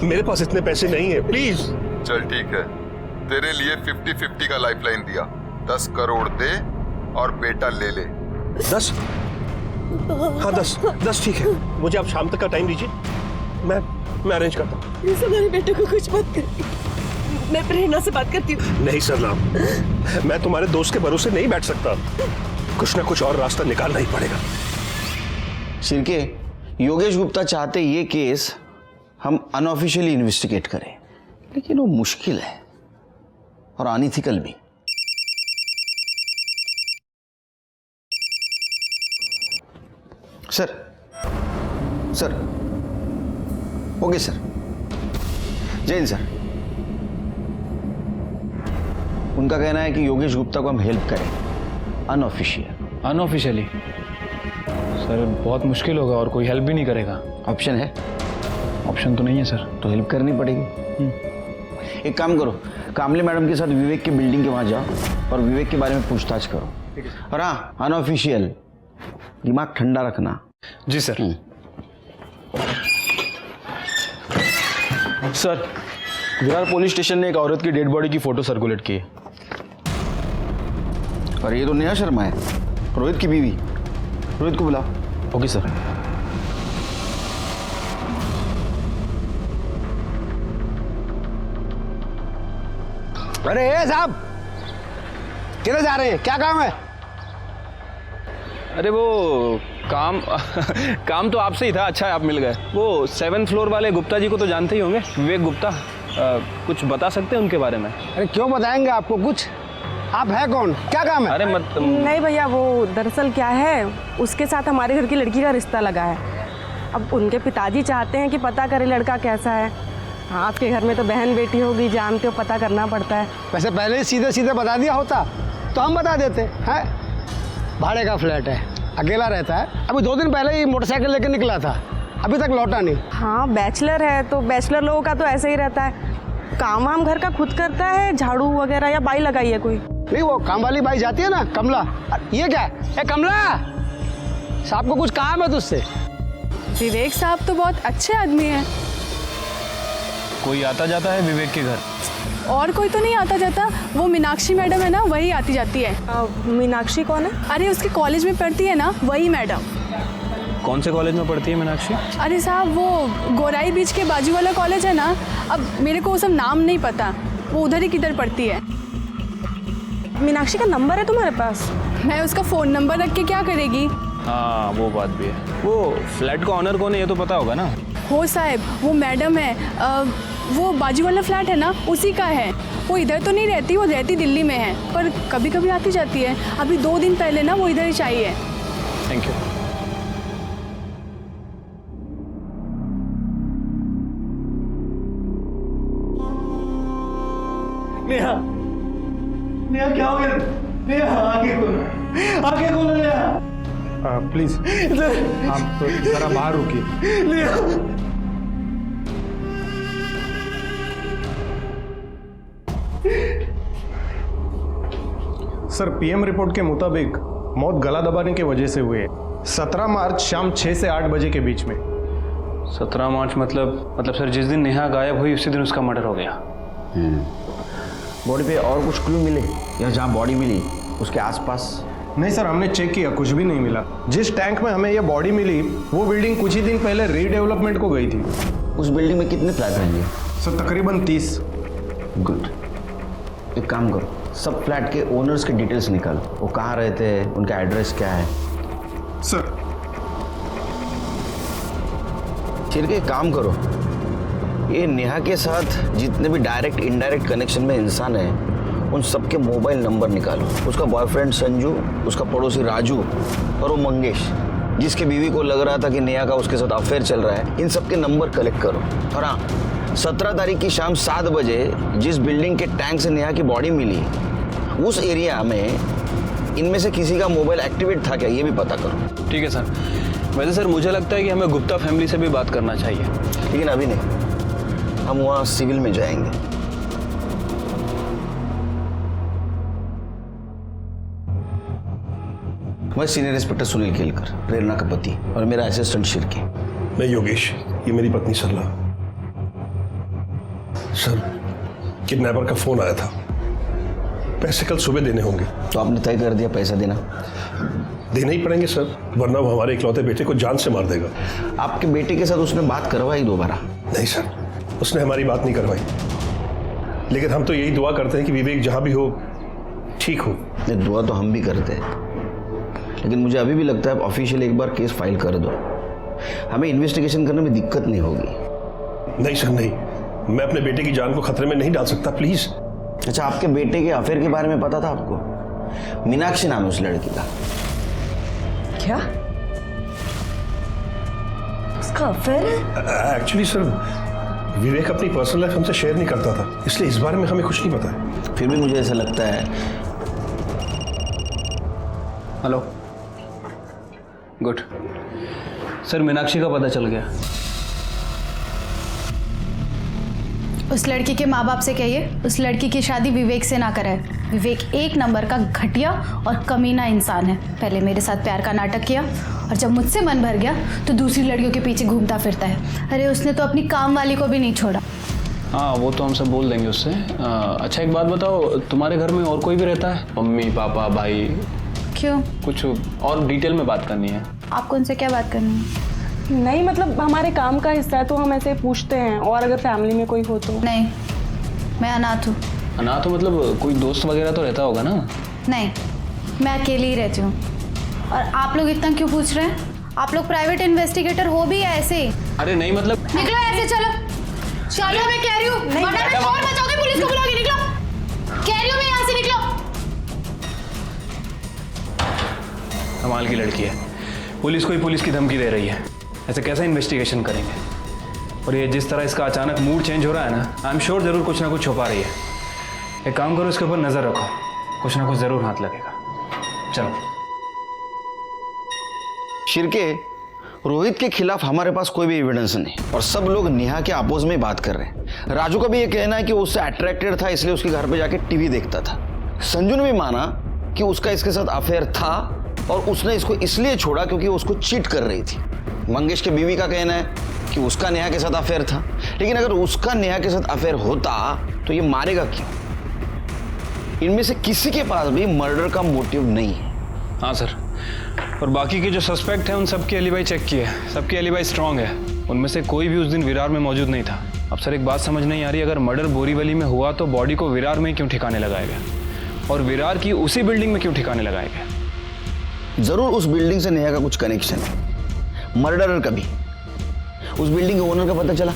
[SPEAKER 4] मेरे पास इतने पैसे नहीं है, प्लीज।
[SPEAKER 18] चल ठीक है, तेरे लिए 50-50 का लाइफलाइन दिया। 10 करोड़ दे और बेटा ले ले।
[SPEAKER 4] 10? हाँ 10 ठीक है। मुझे आप शाम तक का टाइम दीजिए, मैं अरेंज करता हूँ।
[SPEAKER 3] हमारे बेटे को कुछ मत कर, मैं प्रेरणा से बात करती हूँ।
[SPEAKER 4] नहीं सरनाम, मैं तुम्हारे दोस्त के भरोसे नहीं बैठ सकता। कुछ ना कुछ और रास्ता निकालना ही पड़ेगा।
[SPEAKER 10] सिरके, योगेश गुप्ता चाहते ये केस हम अनऑफिशियली इन्वेस्टिगेट करें, लेकिन वो मुश्किल है और अनइथिकल भी। सर ओके सर, जय हिंद सर। उनका कहना है कि योगेश गुप्ता को हम हेल्प करें
[SPEAKER 19] अनऑफिशियली। सर बहुत मुश्किल होगा और कोई हेल्प भी नहीं करेगा।
[SPEAKER 10] ऑप्शन है?
[SPEAKER 19] ऑप्शन तो नहीं है सर।
[SPEAKER 10] तो हेल्प करनी पड़ेगी। एक काम करो, कामले मैडम के साथ विवेक की बिल्डिंग के वहां जाओ और विवेक के बारे में पूछताछ करो। और हाँ, अनऑफिशियल, दिमाग ठंडा रखना।
[SPEAKER 19] जी sir. Sir, Virar police station ने एक औरत की डेड बॉडी की फोटो सर्कुलेट की है।
[SPEAKER 10] और ये तो नेहा शर्मा है, रोहित की बीवी। रोहित को बुलाओ।
[SPEAKER 19] Okay sir.
[SPEAKER 6] अरे साहब,
[SPEAKER 20] किधर जा रहे हैं, क्या काम है?
[SPEAKER 19] अरे वो काम काम तो आपसे ही था, अच्छा है आप मिल गए। वो 7th फ्लोर वाले गुप्ता जी को तो जानते ही होंगे, विवेक गुप्ता। कुछ बता सकते हैं उनके बारे में?
[SPEAKER 20] अरे क्यों बताएंगे आपको कुछ? आप है कौन, क्या काम है?
[SPEAKER 19] अरे मत
[SPEAKER 13] नहीं भैया, वो दरअसल क्या है, उसके साथ हमारे घर की लड़की का रिश्ता लगा है। अब उनके पिताजी चाहते हैं कि पता करें लड़का कैसा है। हाँ, आपके घर में तो बहन बेटी होगी, जानते हो, पता करना पड़ता है।
[SPEAKER 20] वैसे पहले ही सीधे सीधे बता दिया होता तो हम बता देते हैं। भाड़े का फ्लैट है, अकेला रहता है। अभी 2 दिन पहले ही मोटरसाइकिल लेकर निकला था, अभी तक लौटा नहीं।
[SPEAKER 13] हाँ, बैचलर है तो बैचलर लोगों का तो ऐसे ही रहता है। काम वाम घर का खुद करता है, झाड़ू वगैरह, या बाई लगाई है कोई?
[SPEAKER 20] नहीं, वो काम वाली बाई जाती है ना, कमला। ये क्या है? कमला, साहब को कुछ काम है तुझसे?
[SPEAKER 13] विवेक साहब तो बहुत अच्छे आदमी हैं।
[SPEAKER 19] कोई आता जाता है विवेक के घर?
[SPEAKER 13] और कोई तो नहीं आता जाता, वो मीनाक्षी मैडम है ना, वही आती जाती है। मीनाक्षी कौन है? अरे उसके कॉलेज में पढ़ती है ना, वही मैडम।
[SPEAKER 19] कौन से कॉलेज में पढ़ती है मीनाक्षी?
[SPEAKER 13] अरे साहब, वो गोराई बीच के बाजू वाला कॉलेज है ना। अब मेरे को वो सब नाम नहीं पता, वो उधर ही किधर पढ़ती है। मीनाक्षी का नंबर है तुम्हारे पास? मैं उसका फ़ोन नंबर रख के क्या करेगी?
[SPEAKER 19] हाँ, वो बात भी है। वो फ्लैट का ऑनर कौन है ये तो पता होगा ना?
[SPEAKER 13] हो साहब, वो मैडम है। वो बाजू वाला फ्लैट है ना, उसी का है। वो इधर तो नहीं रहती, वो रहती दिल्ली में है, पर कभी कभी आती जाती है। अभी 2 दिन पहले ना वो इधर ही आई है।
[SPEAKER 19] Thank you.
[SPEAKER 2] नेहा, नेहा क्या हो गया? नेहा आगे खोलो, आगे खोलो नेहा।
[SPEAKER 19] प्लीज आप जरा बाहर रुकिए।
[SPEAKER 2] नेहा,
[SPEAKER 21] सर, पीएम रिपोर्ट के मुताबिक मौत गला दबाने की वजह से हुई है। 17 मार्च शाम 6 से 8 बजे के बीच में।
[SPEAKER 19] 17 मार्च मतलब सर जिस दिन नेहा गायब हुई उसी दिन उसका मर्डर हो गया।
[SPEAKER 10] बॉडी पे और कुछ क्लू मिले या जहाँ बॉडी मिली उसके आसपास?
[SPEAKER 21] नहीं सर, हमने चेक किया, कुछ भी नहीं मिला। जिस टैंक में हमें यह बॉडी मिली वो बिल्डिंग कुछ ही दिन पहले रीडेवलपमेंट को गई थी।
[SPEAKER 10] उस बिल्डिंग में कितने फ्लैट रहेंगे?
[SPEAKER 21] सर तकरीबन 30।
[SPEAKER 10] गुड, एक काम करो, सब फ्लैट के ओनर्स के डिटेल्स निकालो। वो कहाँ रहते हैं, उनका एड्रेस क्या है?
[SPEAKER 21] सर
[SPEAKER 10] फिर एक काम करो, ये नेहा के साथ जितने भी डायरेक्ट इनडायरेक्ट कनेक्शन में इंसान है उन सबके मोबाइल नंबर निकालो। उसका बॉयफ्रेंड संजू, उसका पड़ोसी राजू और वो मंगेश जिसके बीवी को लग रहा था कि नेहा का उसके साथ अफेयर चल रहा है, इन सबके नंबर कलेक्ट करो। और हाँ, 17 तारीख की शाम 7 बजे जिस बिल्डिंग के टैंक से नेहा की बॉडी मिली उस एरिया में इनमें से किसी का मोबाइल एक्टिवेट था क्या, ये भी पता करो।
[SPEAKER 19] ठीक है सर। वैसे सर मुझे लगता है कि हमें गुप्ता फैमिली से भी बात करना चाहिए।
[SPEAKER 10] लेकिन अभी नहीं, हम वहाँ सिविल में जाएंगे। मैं सीनियर इंस्पेक्टर सुनील केलकर, प्रेरणा का पति, और मेरा असिस्टेंट शिर्के।
[SPEAKER 4] मैं योगेश, ये मेरी पत्नी सरला। सर, किडनैपर का फोन आया था, पैसे कल सुबह देने होंगे।
[SPEAKER 10] तो आपने तय कर दिया पैसा देना?
[SPEAKER 4] देना ही पड़ेंगे सर, वरना वो हमारे इकलौते बेटे को जान से मार देगा।
[SPEAKER 10] आपके बेटे के साथ उसने बात करवाई दोबारा?
[SPEAKER 4] नहीं सर, उसने हमारी बात नहीं करवाई। लेकिन हम तो यही दुआ करते हैं कि विवेक जहां भी हो ठीक हो।
[SPEAKER 10] नहीं, दुआ तो हम भी करते हैं, लेकिन मुझे अभी भी लगता है ऑफिशियल एक बार केस फाइल कर दो, हमें इन्वेस्टिगेशन करने में दिक्कत नहीं होगी।
[SPEAKER 4] नहीं सर नहीं, मैं अपने बेटे की जान को खतरे में नहीं डाल सकता, प्लीज।
[SPEAKER 10] अच्छा, आपके बेटे के अफेयर के बारे में पता था आपको? मीनाक्षी नाम है उस लड़की का।
[SPEAKER 3] क्या उसका अफेयर है?
[SPEAKER 4] एक्चुअली सर, विवेक अपनी पर्सनल लाइफ हमसे शेयर नहीं करता था, इसलिए इस बारे में हमें कुछ नहीं पता है।
[SPEAKER 10] फिर भी मुझे ऐसा लगता है।
[SPEAKER 19] हेलो, गुड सर, मीनाक्षी का पता चल गया।
[SPEAKER 1] उस लड़की के माँ बाप से कहिए उस लड़की की शादी विवेक से ना कराए। विवेक 1 नंबर का घटिया और कमीना इंसान है। पहले मेरे साथ प्यार का नाटक किया और जब मुझसे मन भर गया तो दूसरी लड़कियों के पीछे घूमता फिरता है। अरे उसने तो अपनी काम वाली को भी नहीं छोड़ा।
[SPEAKER 19] हाँ, वो तो हम सब बोल देंगे उससे। अच्छा एक बात बताओ, तुम्हारे घर में और कोई भी रहता है? मम्मी पापा भाई?
[SPEAKER 1] क्यों?
[SPEAKER 19] कुछ और डिटेल में बात करनी है।
[SPEAKER 1] आपको उनसे क्या बात करनी है?
[SPEAKER 13] नहीं, मतलब हमारे काम का हिस्सा है तो हम ऐसे पूछते हैं, और अगर फैमिली में कोई हो तो।
[SPEAKER 1] नहीं, मैं अनाथ हूँ।
[SPEAKER 19] अनाथ हो मतलब कोई दोस्त वगैरह तो रहता होगा ना?
[SPEAKER 1] नहीं, मैं अकेली ही रहती हूँ। और आप लोग इतना क्यों पूछ रहे हैं? आप लोग प्राइवेट इन्वेस्टिगेटर हो भी या ऐसे ही?
[SPEAKER 19] अरे नहीं मतलब
[SPEAKER 1] निकलो ऐसे, चलो चलो, मैं कह रही हूँ, वरना मैं शोर मचाऊंगी, पुलिस को बुलाऊंगी। निकलो, कह रही हूँ मैं, यहाँ से निकलो।
[SPEAKER 19] कमाल की लड़की है, पुलिस को ही पुलिस की धमकी दे रही है। ऐसे कैसे इन्वेस्टिगेशन करेंगे? और ये जिस तरह इसका अचानक मूड चेंज हो रहा है ना, आई एम श्योर जरूर कुछ ना कुछ छुपा रही है। एक काम करो, इसके ऊपर नजर रखो, कुछ ना कुछ जरूर हाथ लगेगा। चलो।
[SPEAKER 10] शिरके, रोहित के खिलाफ हमारे पास कोई भी एविडेंस नहीं और सब लोग नेहा के अपोज में बात कर रहे हैं। राजू का भी ये कहना है कि वो उससे अट्रैक्टेड था, इसलिए उसके घर पे जाके टीवी देखता था। संजू ने भी माना कि उसका इसके साथ अफेयर था और उसने इसको इसलिए छोड़ा क्योंकि उसको चीट कर रही थी। मंगेश के बीवी का कहना है कि उसका नेहा के साथ अफेयर था, लेकिन अगर उसका नेहा के साथ अफेयर होता तो ये मारेगा क्यों? इनमें से किसी के पास भी मर्डर का मोटिव नहीं है।
[SPEAKER 19] हाँ सर, और बाकी के जो सस्पेक्ट हैं उन सबकी एलिबाई चेक की है, सबकी एलिबाई स्ट्रांग है। उनमें से कोई भी उस दिन विरार में मौजूद नहीं था। अब सर एक बात समझ नहीं आ रही, अगर मर्डर बोरीवली में हुआ तो बॉडी को विरार में क्यों ठिकाने लगाया गया, और विरार की उसी बिल्डिंग में क्यों ठिकाने लगाया गया?
[SPEAKER 10] जरूर उस बिल्डिंग से नेहा का कुछ कनेक्शन है, मर्डरर का भी। उस बिल्डिंग के ओनर का पता चला?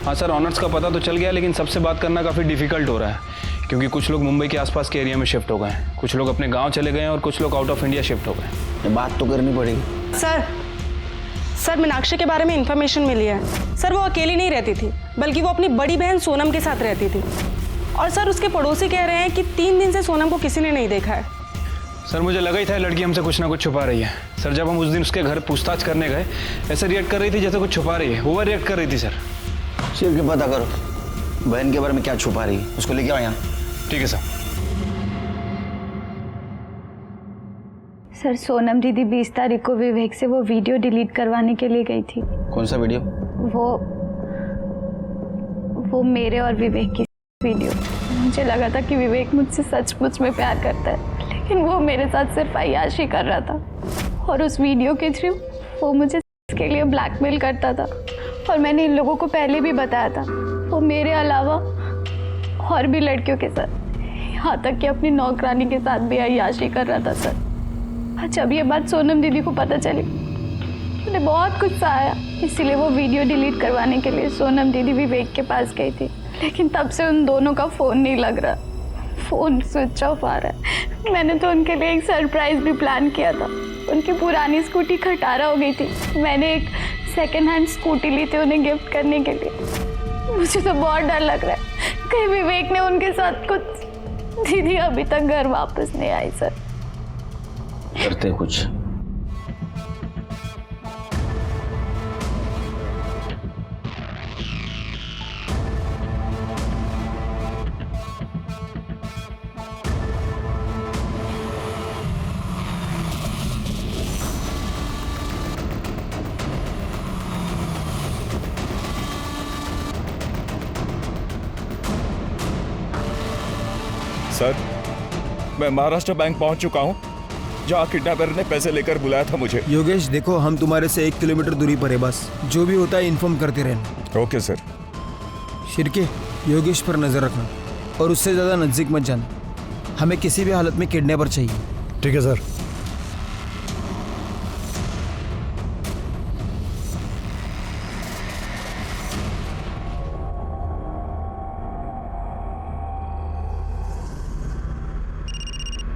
[SPEAKER 19] हाँ सर, ऑनर्स का पता तो चल गया, लेकिन सबसे बात करना काफ़ी डिफिकल्ट हो रहा है क्योंकि कुछ लोग मुंबई के आसपास के एरिया में शिफ्ट हो गए हैं, कुछ लोग अपने गांव चले गए हैं और कुछ लोग आउट ऑफ इंडिया शिफ्ट हो गए।
[SPEAKER 10] बात तो करनी पड़ेगी।
[SPEAKER 13] सर मीनाक्षी के बारे में इंफॉर्मेशन मिली है। सर वो अकेली नहीं रहती थी, बल्कि वो अपनी बड़ी बहन सोनम के साथ रहती थी। और सर उसके पड़ोसी कह रहे हैं कि 3 दिन से सोनम को किसी ने नहीं देखा है।
[SPEAKER 19] सर मुझे लगा ही था लड़की हमसे कुछ ना कुछ छुपा रही है। सर जब हम उस दिन उसके घर पूछताछ करने गए, ऐसे रिएक्ट कर रही थी जैसे कुछ छुपा रही है, ओवर रिएक्ट कर रही थी। सर
[SPEAKER 10] सिर्फ के पता करो बहन के बारे में क्या छुपा रही है, उसको लेके आओ यहाँ।
[SPEAKER 19] ठीक है सर।
[SPEAKER 1] सर सोनम दीदी 20 तारीख को विवेक से वो वीडियो डिलीट करवाने के लिए गई थी।
[SPEAKER 10] कौन सा वीडियो?
[SPEAKER 1] वो मेरे और विवेक की वीडियो। मुझे लगा था कि विवेक मुझसे सचमुच में प्यार करता है, लेकिन वो मेरे साथ सिर्फ अय्याशी कर रहा था और उस वीडियो के थ्रू वो मुझे इसके लिए ब्लैकमेल करता था। और मैंने इन लोगों को पहले भी बताया था, वो मेरे अलावा और भी लड़कियों के साथ, यहाँ तक कि अपनी नौकरानी के साथ भी अय्याशी कर रहा था। सर जब ये बात सोनम दीदी को पता चली, उन्हें बहुत गुस्सा आया, इसीलिए वो वीडियो डिलीट करवाने के लिए सोनम दीदी विवेक के पास गई थी। लेकिन तब से उन दोनों का फ़ोन नहीं लग रहा, फ़ोन स्विच ऑफ आ रहा है। मैंने तो उनके लिए एक सरप्राइज़ भी प्लान किया था। उनकी पुरानी स्कूटी खटारा हो गई थी, मैंने एक सेकेंड हैंड स्कूटी ली थी उन्हें गिफ्ट करने के लिए। मुझे तो बहुत डर लग रहा है कहीं विवेक ने उनके साथ कुछ। दीदी अभी तक घर वापस नहीं आई। सर
[SPEAKER 10] करते कुछ।
[SPEAKER 16] सर मैं महाराष्ट्र बैंक पहुंच चुका हूं, जहाँ किडनैपर ने पैसे लेकर बुलाया था मुझे।
[SPEAKER 6] योगेश देखो, हम तुम्हारे से 1 किलोमीटर दूरी पर है, बस जो भी होता है इन्फॉर्म करते रहना।
[SPEAKER 16] Okay sir.
[SPEAKER 6] शिरके, योगेश पर नजर रखना और उससे ज्यादा नजदीक मत जाना। हमें किसी भी हालत में किडनैपर चाहिए।
[SPEAKER 17] ठीक है सर।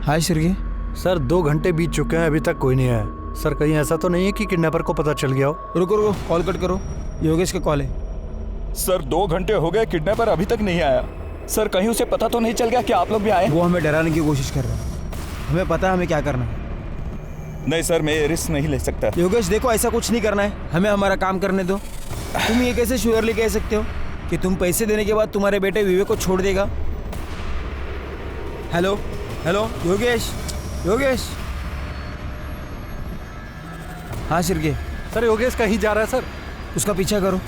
[SPEAKER 6] हाय शिरके।
[SPEAKER 17] सर 2 घंटे बीत चुके हैं, अभी तक कोई नहीं आया। सर कहीं ऐसा तो नहीं है कि किडनैपर को पता चल गया हो?
[SPEAKER 6] रुको रुको, कॉल कट करो, योगेश का कॉल है।
[SPEAKER 16] सर 2 घंटे हो गए, किडनैपर अभी तक नहीं आया। सर कहीं उसे पता तो नहीं चल गया कि आप लोग भी आए?
[SPEAKER 6] वो हमें डराने की कोशिश कर रहा है, हमें पता है हमें क्या करना है।
[SPEAKER 16] नहीं सर, मैं ये रिस्क नहीं ले सकता।
[SPEAKER 6] योगेश देखो, ऐसा कुछ नहीं करना है, हमें हमारा काम करने दो। तुम ये कैसे श्योरली कह सकते हो कि तुम पैसे देने के बाद तुम्हारे बेटे विवेक को छोड़ देगा? Hello hello Yogesh, Yogesh. हाँ शिरके।
[SPEAKER 17] सर योगेश कहीं जा रहा है सर।
[SPEAKER 6] उसका पीछा करो।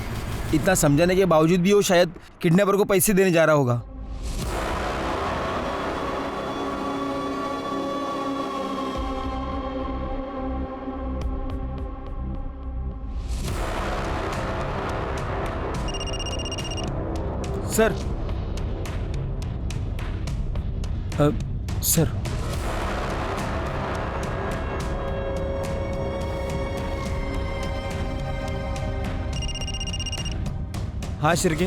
[SPEAKER 6] इतना समझाने के बावजूद भी वो शायद किडनैपर को पैसे देने जा रहा होगा। सर सर
[SPEAKER 8] हाँ शिरके,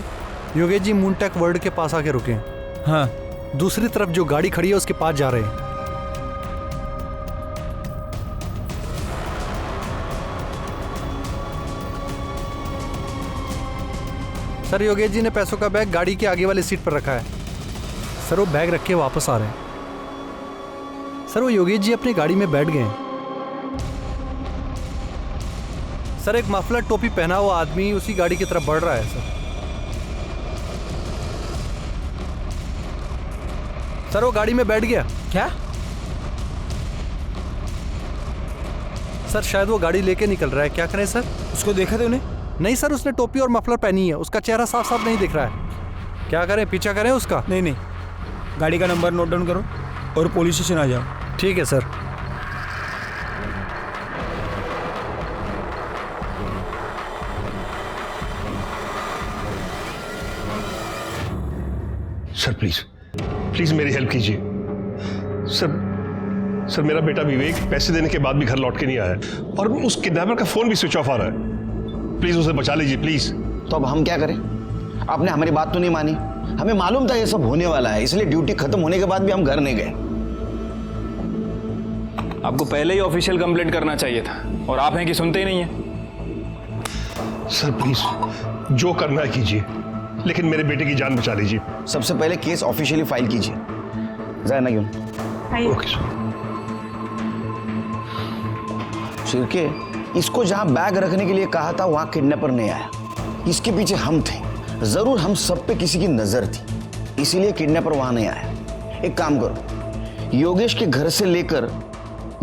[SPEAKER 8] योगेश जी मूनटेक वर्ल्ड के पास आके रुके हैं। हाँ, दूसरी तरफ जो गाड़ी खड़ी है उसके पास जा रहे हैं। सर योगेश जी ने पैसों का बैग गाड़ी के आगे वाली सीट पर रखा है। सर वो बैग रख के वापस आ रहे हैं। सर वो योगेश जी अपनी गाड़ी में बैठ गए हैं। सर एक मफलर टोपी पहना हुआ आदमी उसी गाड़ी की तरफ बढ़ रहा है सर। सर वो गाड़ी में बैठ गया।
[SPEAKER 6] क्या?
[SPEAKER 8] सर शायद वो गाड़ी लेके निकल रहा है। क्या करें सर?
[SPEAKER 6] उसको देखा थे उन्हें?
[SPEAKER 8] नहीं सर, उसने टोपी और मफलर पहनी है, उसका चेहरा साफ साफ नहीं दिख रहा है। क्या करें, पीछा करें उसका?
[SPEAKER 6] नहीं नहीं, गाड़ी का नंबर नोट डाउन करो और पुलिस स्टेशन आ जाओ।
[SPEAKER 8] ठीक है सर।
[SPEAKER 4] सर प्लीज प्लीज मेरी हेल्प कीजिए। सर मेरा बेटा विवेक पैसे देने के बाद भी घर लौट के नहीं आया और उस किडनैपर का फोन भी स्विच ऑफ आ रहा है। प्लीज उसे बचा लीजिए प्लीज।
[SPEAKER 10] तो अब हम क्या करें? आपने हमारी बात तो नहीं मानी। हमें मालूम था ये सब होने वाला है, इसलिए ड्यूटी खत्म होने के बाद भी हम घर नहीं गए।
[SPEAKER 19] आपको पहले ही ऑफिशियल कंप्लेंट करना चाहिए था और आप हैं कि सुनते ही नहीं है।
[SPEAKER 4] सर प्लीज जो करना है कीजिए, लेकिन मेरे बेटे की जान बचा लीजिए।
[SPEAKER 10] सबसे पहले केस ऑफिशियली फाइल कीजिए। जाए ना क्यों?
[SPEAKER 4] Okay sir.
[SPEAKER 10] शिरके, इसको जहां बैग रखने के लिए कहा था वहां किडनैपर नहीं आया। इसके पीछे हम थे। जरूर हम सब पे किसी की नजर थी, इसीलिए किडनैपर वहां नहीं आया। एक काम करो, योगेश के घर से लेकर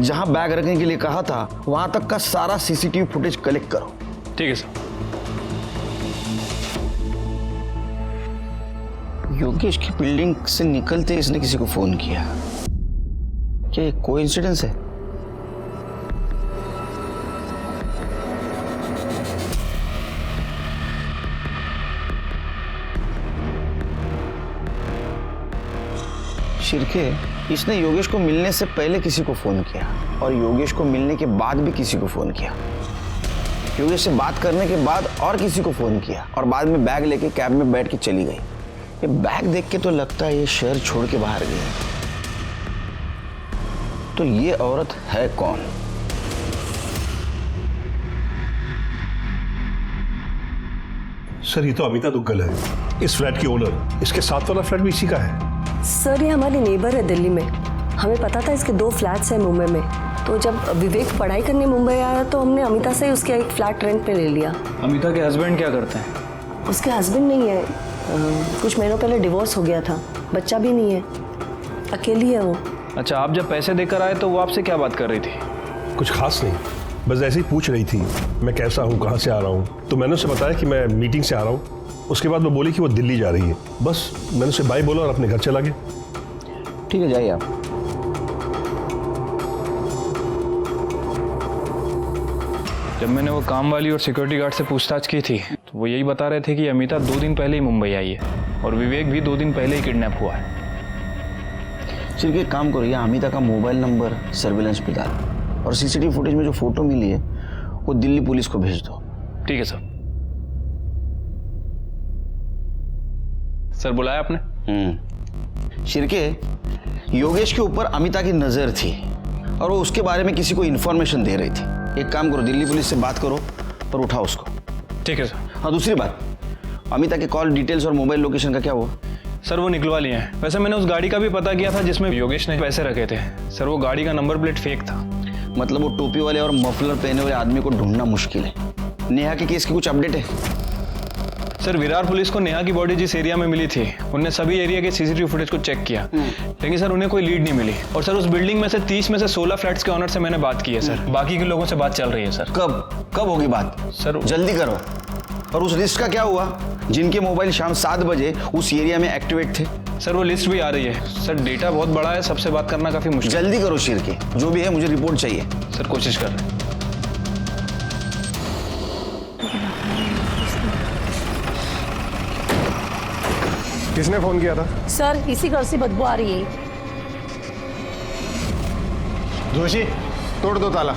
[SPEAKER 10] जहां बैग रखने के लिए कहा था वहां तक का सारा सीसीटीवी फुटेज कलेक्ट करो।
[SPEAKER 19] ठीक है सर।
[SPEAKER 10] योगेश की बिल्डिंग से निकलते इसने किसी को फोन किया। क्या ये कोइंसिडेंस है? शिरके, इसने योगेश को मिलने से पहले किसी को फोन किया और योगेश को मिलने के बाद भी किसी को फोन किया। योगेश से बात करने के बाद और किसी को फोन किया और बाद में बैग लेके कैब में बैठ के चली गई। ये बैग देख के तो लगता है ये शहर छोड़ के बाहर गई। तो ये औरत है कौन?
[SPEAKER 4] सर ये तो अमिता दुग्गल है, इस फ्लैट की ओनर। इसके साथ वाला फ्लैट भी इसी का है।
[SPEAKER 3] सर ये हमारी नेबर है दिल्ली में। हमें पता था इसके 2 फ्लैट्स हैं मुंबई में, तो जब विवेक पढ़ाई करने मुंबई आया तो हमने अमिता से उसका एक फ्लैट रेंट पे ले लिया।
[SPEAKER 19] अमिता के हस्बैंड क्या करते हैं?
[SPEAKER 3] उसके हस्बैंड नहीं है, कुछ महीनों पहले डिवोर्स हो गया था, बच्चा भी नहीं है, अकेली है वो।
[SPEAKER 19] अच्छा, आप जब पैसे देकर आए तो वो आपसे क्या बात कर रही थी?
[SPEAKER 4] कुछ खास नहीं, बस ऐसे ही पूछ रही थी मैं कैसा हूँ, कहाँ से आ रहा हूँ। तो मैंने उसे बताया कि मैं मीटिंग से आ रहा हूँ। उसके बाद वो बोली कि वो दिल्ली जा रही है। बस मैंने उसे बाय बोला और अपने घर चला गया।
[SPEAKER 10] ठीक है, जाइए आप।
[SPEAKER 19] जब मैंने वो काम वाली और सिक्योरिटी गार्ड से पूछताछ की थी तो वो यही बता रहे थे कि अमिता 2 दिन पहले ही मुंबई आई है और विवेक भी 2 दिन पहले ही किडनैप हुआ है।
[SPEAKER 10] सिर्फ एक काम करो, या अमिता का मोबाइल नंबर सर्विलेंस पे डाल और सीसीटीवी फुटेज में जो फोटो मिली है वो दिल्ली पुलिस को भेज दो।
[SPEAKER 19] ठीक है सर। सर बुलाया आपने?
[SPEAKER 10] शिरके, योगेश के ऊपर अमिता की नजर थी और वो उसके बारे में किसी को इन्फॉर्मेशन दे रही थी। एक काम करो, दिल्ली पुलिस से बात करो और उठाओ उसको।
[SPEAKER 19] ठीक है सर।
[SPEAKER 10] हाँ, दूसरी बात, अमिता के कॉल डिटेल्स और मोबाइल लोकेशन का क्या हुआ?
[SPEAKER 19] सर वो निकलवा लिए हैं। वैसे मैंने उस गाड़ी का भी पता किया था जिसमें योगेश ने पैसे रखे थे। सर वो गाड़ी का नंबर प्लेट फेक था।
[SPEAKER 10] मतलब वो टोपी वाले और मफलर पहने वाले आदमी को ढूंढना मुश्किल है। नेहा के केस की कुछ अपडेट है?
[SPEAKER 19] सर विरार पुलिस को नेहा की बॉडी जिस एरिया में मिली थी उन्होंने सभी एरिया के सीसीटीवी फुटेज को चेक किया, लेकिन सर उन्हें कोई लीड नहीं मिली। और सर उस बिल्डिंग में से 30 में से 16 फ्लैट्स के ऑनर से मैंने बात की है सर। बाकी के लोगों से बात चल रही है सर।
[SPEAKER 10] कब होगी बात?
[SPEAKER 19] सर
[SPEAKER 10] जल्दी करो। और उस लिस्ट का क्या हुआ जिनके मोबाइल शाम 7 बजे उस एरिया में एक्टिवेट थे?
[SPEAKER 19] सर वो लिस्ट भी आ रही है। सर डेटा बहुत बड़ा है, सबसे बात करना काफी मुश्किल।
[SPEAKER 10] जल्दी करो शिरके, जो भी है मुझे रिपोर्ट चाहिए।
[SPEAKER 19] सर कोशिश कर रहे हैं।
[SPEAKER 21] किसने फोन किया था?
[SPEAKER 22] सर इसी घर से बदबू आ रही है।
[SPEAKER 21] जोशी, तोड़ दो ताला।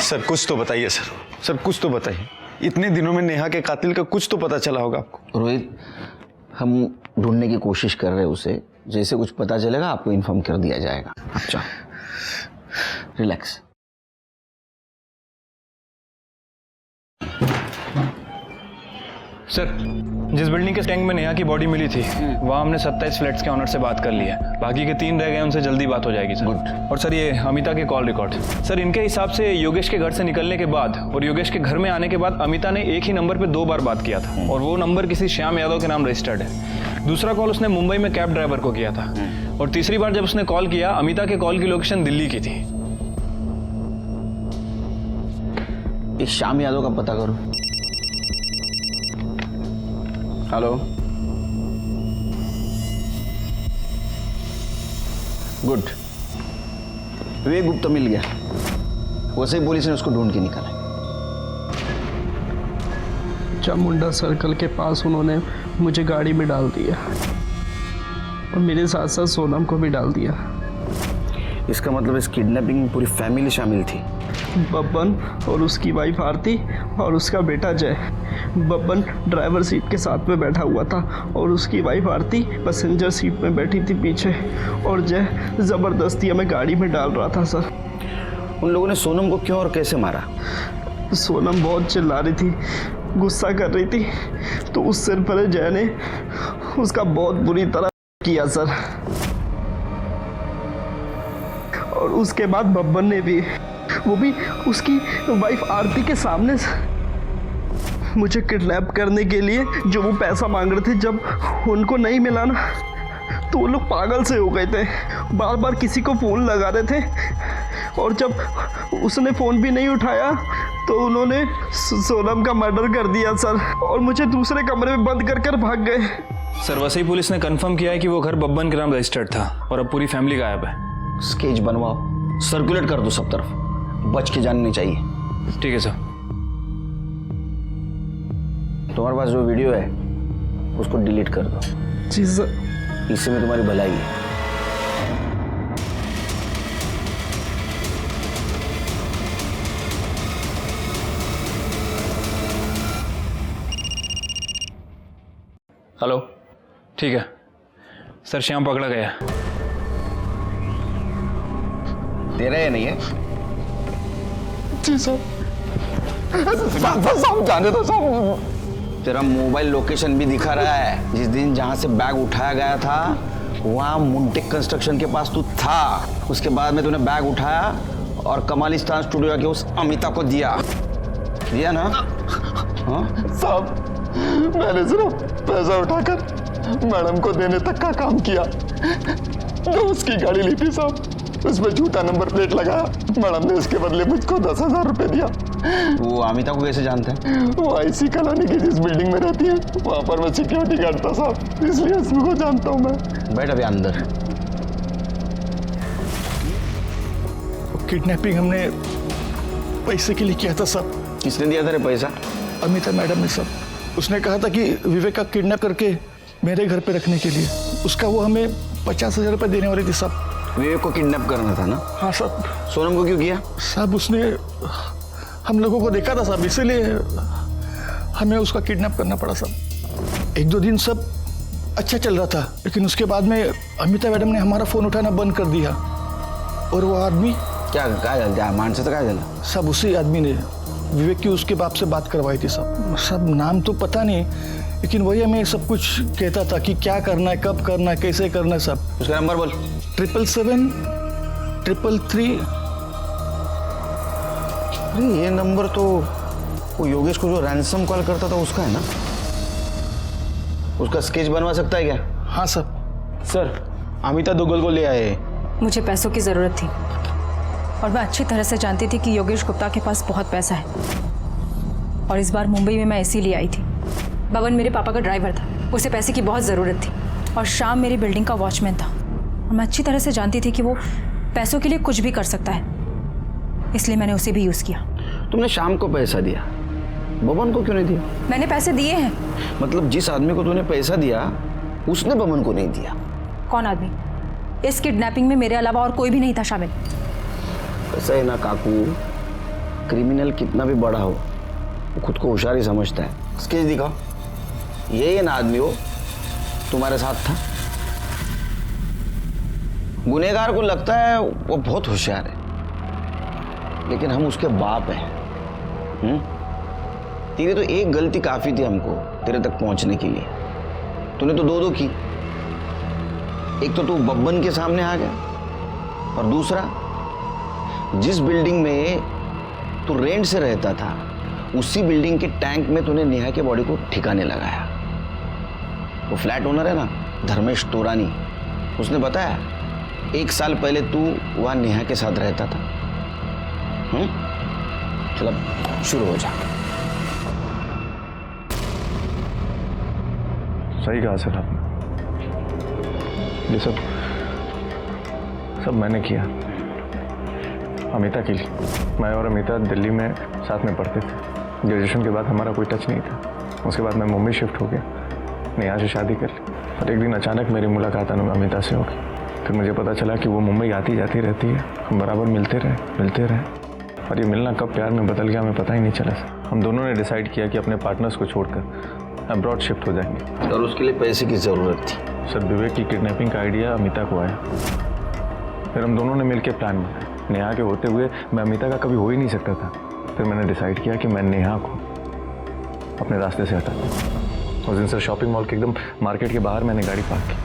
[SPEAKER 10] सर कुछ तो बताइए सर, सर कुछ तो बताइए। इतने दिनों में नेहा के कातिल का कुछ तो पता चला होगा आपको। रोहित, हम ढूंढने की कोशिश कर रहे हैं उसे, जैसे कुछ पता चलेगा आपको इन्फॉर्म कर दिया जाएगा। अच्छा, रिलैक्स।
[SPEAKER 19] सर, जिस बिल्डिंग के टैंक में नेहा की बॉडी मिली थी वहाँ हमने 27 फ्लैट्स के ऑनर से बात कर ली है। बाकी के 3 रह गए, उनसे जल्दी बात हो जाएगी सर। और सर ये अमिता के कॉल रिकॉर्ड। सर इनके हिसाब से योगेश के घर से निकलने के बाद और योगेश के घर में आने के बाद अमिता ने एक ही नंबर पर 2 बार बात किया था और वो नंबर किसी श्याम यादव के नाम रजिस्टर्ड है। दूसरा कॉल उसने मुंबई में कैब ड्राइवर को किया था और तीसरी बार जब उसने कॉल किया अमिता के कॉल की लोकेशन दिल्ली की थी।
[SPEAKER 10] इस श्याम यादव का पता करो। Hello, good. विवेक गुप्ता मिल गया, वैसे ही पुलिस ने उसको ढूंढ के निकाला।
[SPEAKER 2] चामुंडा सर्कल के पास उन्होंने मुझे गाड़ी में डाल दिया और मेरे साथ साथ सोनम को भी डाल दिया।
[SPEAKER 10] इसका मतलब इस किडनैपिंग में पूरी फैमिली शामिल थी।
[SPEAKER 2] बब्बन और उसकी वाइफ आरती और उसका बेटा जय। बब्बन ड्राइवर सीट के साथ में बैठा हुआ था और उसकी वाइफ आरती पैसेंजर सीट में बैठी थी पीछे, और जय ज़बरदस्ती हमें गाड़ी में डाल रहा था सर।
[SPEAKER 10] उन लोगों ने सोनम को क्यों और कैसे मारा?
[SPEAKER 2] सोनम बहुत चिल्ला रही थी, गुस्सा कर रही थी, तो उस सिर पर जय ने उसका बहुत बुरी तरह किया सर। और उसके बाद बब्बन ने भी, वो भी उसकी वाइफ आरती के सामने मुझे किडनैप करने के लिए जो वो पैसा मांग रहे थे, जब उनको नहीं मिला ना तो वो लोग पागल से हो गए थे, बार बार किसी को फ़ोन लगा रहे थे और जब उसने फ़ोन भी नहीं उठाया तो उन्होंने सोनम का मर्डर कर दिया सर और मुझे दूसरे कमरे में बंद कर कर भाग गए।
[SPEAKER 19] सर वसई पुलिस ने कंफर्म किया है कि वो घर बब्बन के नाम रजिस्टर्ड था और अब पूरी फैमिली गायब है।
[SPEAKER 10] स्केच बनवाओ, सर्कुलेट कर दो सब तरफ, बच के जाननी चाहिए।
[SPEAKER 19] ठीक है सर।
[SPEAKER 10] तुम्हारे पास जो वीडियो है उसको डिलीट कर दो।
[SPEAKER 2] जी सर।
[SPEAKER 10] इससे में तुम्हारी भलाई है।
[SPEAKER 19] हेलो, ठीक है सर, श्याम पकड़ा गया।
[SPEAKER 10] तेरा ये नहीं है?
[SPEAKER 2] जी सर।
[SPEAKER 10] जाने दो साहब। तेरा मोबाइल लोकेशन भी दिखा रहा है। जिस दिन जहां से बैग उठाया गया था वहां मुंटेक कंस्ट्रक्शन के पास तू था। उसके बाद में तूने बैग उठाया और कमालिस्तान स्टूडियो के उस अमिता को दिया ना? हाँ
[SPEAKER 21] साहब, मैंने सिर्फ पैसा उठाकर मैडम को देने तक का काम किया। जो उसकी गाड़ी ली थी साहब, उसमें झूठा नंबर प्लेट लगाया। मैडम ने उसके बदले मुझको 10,000 रुपए दिया।
[SPEAKER 10] वो अमिता को कैसे जानते हैं?
[SPEAKER 21] वो आईसी कॉलोनी की जिस बिल्डिंग में रहती है वहां पर मैं सिक्योरिटी गार्ड था साहब, इसलिए उसको जानता हूँ मैं।
[SPEAKER 10] बैठ अभी अंदर।
[SPEAKER 21] किडनैपिंग हमने पैसे के लिए किया था साहब।
[SPEAKER 10] किसने दिया था रे पैसा?
[SPEAKER 21] अमिता मैडम ने साहब। उसने कहा था कि विवेक का किडनैप करके मेरे घर पे रखने के लिए। उसका वो हमें 50,000 रुपए देने वाली थी साहब।
[SPEAKER 10] विवेक को किडनैप करना था ना?
[SPEAKER 21] हाँ साहब।
[SPEAKER 10] सोनम को क्यों किया?
[SPEAKER 21] साहब उसने हम लोगों को देखा था साहब, इसीलिए हमें उसका किडनैप करना पड़ा साहब। 1-2 दिन सब अच्छा चल रहा था, लेकिन उसके बाद में अमिता मैडम ने हमारा फ़ोन उठाना बंद कर दिया। और वो आदमी
[SPEAKER 10] क्या मानसे तो क्या झालं?
[SPEAKER 21] सब उसी आदमी ने विवेक की उसके बाप से बात करवाई थी साहब। सब नाम तो पता नहीं, लेकिन वही हमें सब कुछ कहता था कि क्या करना है, कब करना है, कैसे करना है सब।
[SPEAKER 10] उसका नंबर बोल।
[SPEAKER 21] 777 333।
[SPEAKER 10] अरे ये नंबर तो वो योगेश को जो रैंसम कॉल करता था उसका है ना? उसका स्केच बनवा सकता है क्या?
[SPEAKER 21] हाँ सर।
[SPEAKER 10] सर, अमिता दुग्गल को ले आए।
[SPEAKER 14] मुझे पैसों की ज़रूरत थी और मैं अच्छी तरह से जानती थी कि योगेश गुप्ता के पास बहुत पैसा है, और इस बार मुंबई में मैं इसीलिए आई थी। बबन मेरे पापा का ड्राइवर था, उसे पैसे की बहुत ज़रूरत थी, और श्याम मेरी बिल्डिंग का वॉचमैन था, और मैं अच्छी तरह से जानती थी कि वो पैसों के लिए कुछ भी कर सकता है, इसलिए मैंने उसे भी यूज़ किया।
[SPEAKER 10] तुमने श्याम को पैसा दिया, बबन को क्यों नहीं दिया?
[SPEAKER 14] मैंने पैसे दिए हैं।
[SPEAKER 10] मतलब जिस आदमी को तूने पैसा दिया उसने बबन को नहीं दिया?
[SPEAKER 14] कौन आदमी? इस किडनैपिंग में मेरे अलावा और कोई भी नहीं था शामिल।
[SPEAKER 10] ऐसा है ना काकू, क्रिमिनल कितना भी बड़ा हो वो खुद को होशियार ही समझता है। स्केच दिखाओ, ये ना आदमी हो तुम्हारे साथ था। गुनहगार को लगता है वो बहुत होशियार है, लेकिन हम उसके बाप हैं। तेरी तो एक गलती काफी थी हमको तेरे तक पहुंचने के लिए, तूने तो दो की। एक तो तू बब्बन के सामने आ गया, और दूसरा जिस बिल्डिंग में तू रेंट से रहता था उसी बिल्डिंग के टैंक में तूने नेहा के बॉडी को ठिकाने लगाया। वो फ्लैट ओनर है ना, धर्मेश तोरानी, उसने बताया 1 साल पहले तू वहां नेहा के साथ रहता था। चल अब शुरू हो जा।
[SPEAKER 9] सही कहा सर आपने, ये सब मैंने किया अमिता के लिए। मैं और अमिता दिल्ली में साथ में पढ़ते थे। ग्रेजुएशन के बाद हमारा कोई टच नहीं था। उसके बाद मैं मुंबई शिफ्ट हो गया, नेहा से शादी कर ली। और एक दिन अचानक मेरी मुलाकात अमिता से हो गई। फिर मुझे पता चला कि वो मुंबई आती जाती रहती है। हम बराबर मिलते रहे और ये मिलना कब प्यार में बदल गया हमें पता ही नहीं चला सर। हम दोनों ने डिसाइड किया कि अपने पार्टनर्स को छोड़कर अब्रॉड शिफ्ट हो जाएंगे।
[SPEAKER 10] और उसके लिए पैसे की ज़रूरत थी।
[SPEAKER 9] सर विवेक की किडनैपिंग का आइडिया अमिता को आया। फिर हम दोनों ने मिलकर प्लान बनाया। नेहा के होते हुए मैं अमिता का कभी हो ही नहीं सकता था। फिर मैंने डिसाइड किया कि मैं नेहा को अपने रास्ते से हटा दूँ। उस दिन सर शॉपिंग मॉल के एकदम मार्केट के बाहर मैंने गाड़ी पार्क की।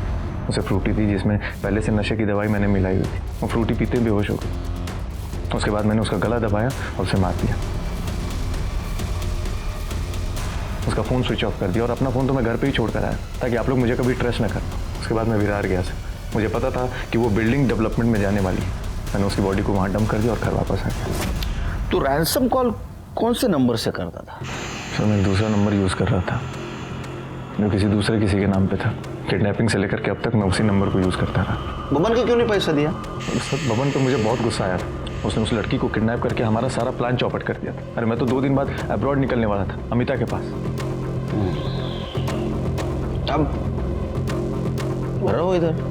[SPEAKER 9] उसे फ्रूटी थी जिसमें पहले से नशे की दवाई मैंने मिलाई हुई थी। वो फ्रूटी पीते बेहोश हो गई। उसके बाद मैंने उसका गला दबाया और उसे मार दिया। उसका फ़ोन स्विच ऑफ कर दिया और अपना फ़ोन तो मैं घर पे ही छोड़ कर आया ताकि आप लोग मुझे कभी ट्रस्ट न कर। उसके बाद मैं विरार गया सर। मुझे पता था कि वो बिल्डिंग डेवलपमेंट में जाने वाली है। मैंने उसकी बॉडी को वहाँ डंप कर दिया और घर वापस आ गया।
[SPEAKER 10] तो रैंसम कॉल कौन से नंबर से करता था?
[SPEAKER 9] सर मैं दूसरा नंबर यूज़ कर रहा था जो किसी के नाम पे था। किडनैपिंग से लेकर के अब तक मैं उसी नंबर को यूज़ करता रहा।
[SPEAKER 10] बबन को क्यों नहीं पैसा दिया?
[SPEAKER 9] सर बबन पे मुझे बहुत गुस्सा आया था। उसने उस लड़की को किडनैप करके हमारा सारा प्लान चौपट कर दिया था। अरे मैं तो 2 दिन बाद अब्रॉड निकलने वाला था अमिता के पास।
[SPEAKER 10] अब रहो इधर।